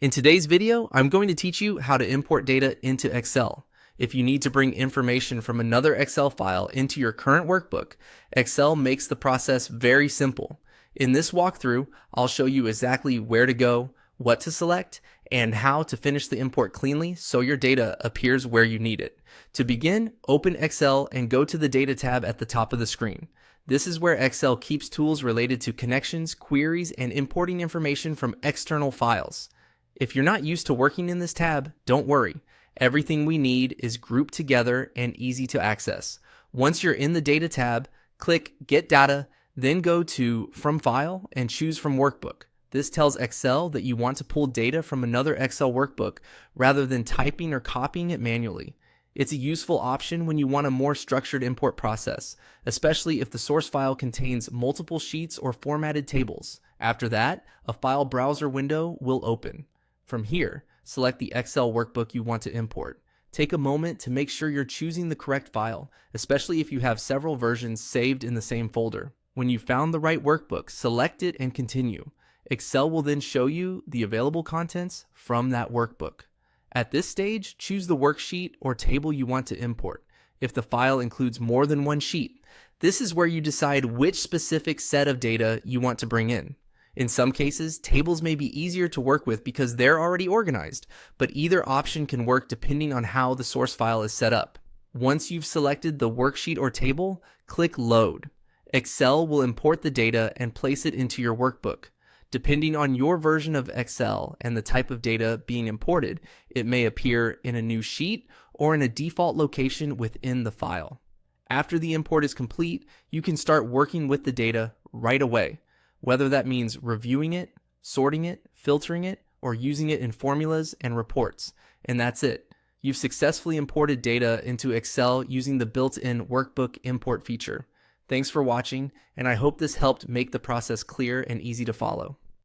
In today's video, I'm going to teach you how to import data into Excel. If you need to bring information from another Excel file into your current workbook, Excel makes the process very simple. In this walkthrough, I'll show you exactly where to go, what to select, and how to finish the import cleanly so your data appears where you need it. To begin, open Excel and go to the Data tab at the top of the screen. This is where Excel keeps tools related to connections, queries, and importing information from external files. If you're not used to working in this tab, don't worry. Everything we need is grouped together and easy to access. Once you're in the Data tab, click Get Data, then go to From File and choose from Workbook. This tells Excel that you want to pull data from another Excel workbook rather than typing or copying it manually. It's a useful option when you want a more structured import process, especially if the source file contains multiple sheets or formatted tables. After that, a file browser window will open. From here, select the Excel workbook you want to import. Take a moment to make sure you're choosing the correct file, especially if you have several versions saved in the same folder. When you've found the right workbook, select it and continue. Excel will then show you the available contents from that workbook. At this stage, choose the worksheet or table you want to import. If the file includes more than one sheet, this is where you decide which specific set of data you want to bring in. In some cases, tables may be easier to work with because they're already organized, but either option can work depending on how the source file is set up. Once you've selected the worksheet or table, click Load. Excel will import the data and place it into your workbook. Depending on your version of Excel and the type of data being imported, it may appear in a new sheet or in a default location within the file. After the import is complete, you can start working with the data right away. Whether that means reviewing it, sorting it, filtering it, or using it in formulas and reports. And that's it. You've successfully imported data into Excel using the built-in Workbook Import feature. Thanks for watching, and I hope this helped make the process clear and easy to follow.